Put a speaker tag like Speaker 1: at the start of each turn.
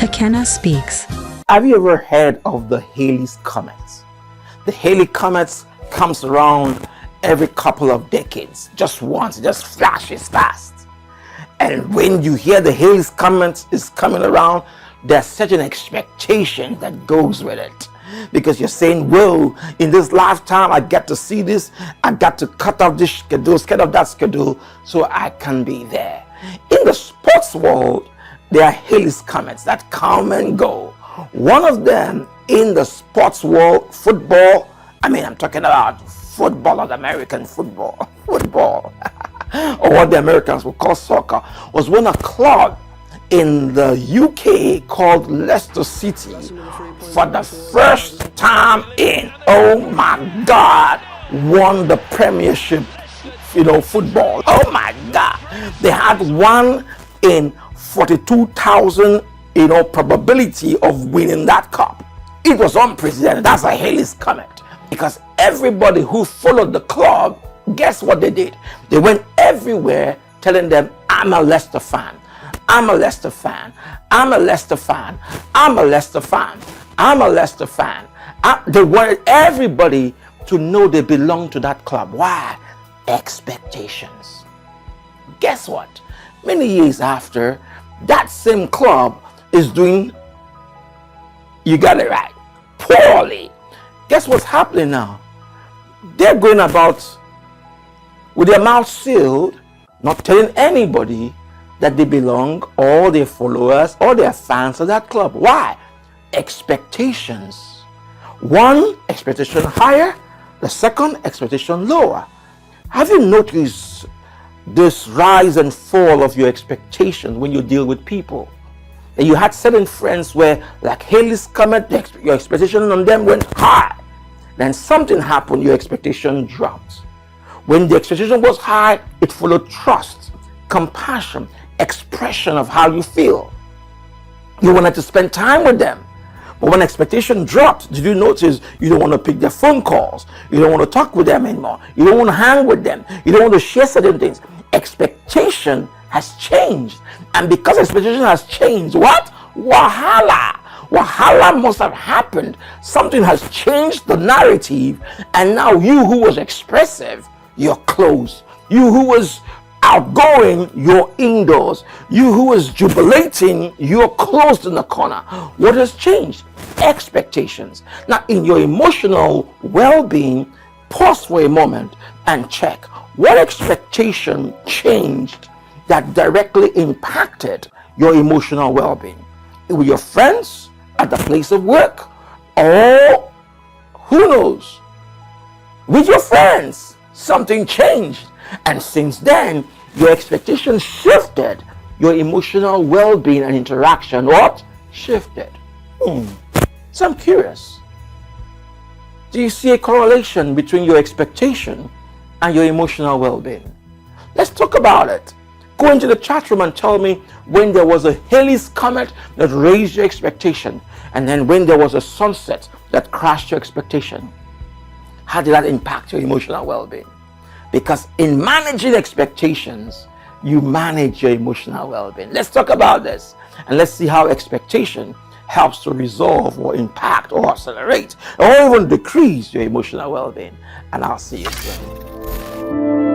Speaker 1: Takena Speaks.
Speaker 2: Have you ever heard of the Halley's Comet? The Halley Comet comes around every couple of decades, just once, it just flashes past. And when you hear the Halley's Comet is coming around, there's such an expectation that goes with it. Because you're saying, whoa, in this lifetime, I get to see this, I got to cut off this schedule, cut off that schedule, so I can be there. In the sports world, there are Halley's Comets that come and go. One of them in the sports world, football, I'm talking about football, not American football, football, or what the Americans would call soccer, was when a club in the UK called Leicester City, for the first time in, oh my God, won the Premiership, football. Oh my God. They had 1 in 42,000, probability of winning that cup. It was unprecedented. That's a Halley's Comet. Because everybody who followed the club, guess what they did? They went everywhere telling them, I'm a Leicester fan. I'm a Leicester fan. I'm a Leicester fan. I'm a Leicester fan. I'm a Leicester fan. They wanted everybody to know they belong to that club. Why? Expectations. Guess what? Many years after, that same club is doing, you got it right, poorly. Guess what's happening now? They're going about with their mouth sealed, not telling anybody that they belong, or their followers, or their fans of that club. Why? Expectations. One expectation higher, the second expectation lower. Have you noticed this rise and fall of your expectations when you deal with people? And you had certain friends where, like Halley's Comet, your expectation on them went high. Then something happened, your expectation dropped. When the expectation was high, it followed trust, compassion, expression of how you feel. You wanted to spend time with them. But when expectation dropped, did you notice you don't want to pick their phone calls? You don't want to talk with them anymore. You don't want to hang with them. You don't want to share certain things. Expectation has changed. And because expectation has changed, what? Wahala. Wahala must have happened. Something has changed the narrative. And now you who was expressive, you're closed. You who was outgoing, you're indoors. You who was jubilating, you're closed in the corner. What has changed? Expectations. Now, in your emotional well-being, pause for a moment and check what expectation changed that directly impacted your emotional well-being. With your friends, at the place of work, or who knows, with your friends, something changed. And since then, your expectations shifted. Your emotional well-being and interaction, what? Shifted. So I'm curious. Do you see a correlation between your expectation and your emotional well-being? Let's talk about it. Go into the chat room and tell me when there was a Halley's Comet that raised your expectation, and then when there was a sunset that crashed your expectation. How did that impact your emotional well-being? Because in managing expectations, you manage your emotional well-being. Let's talk about this, and let's see how expectation helps to resolve or impact or accelerate or even decrease your emotional well-being. And I'll see you soon.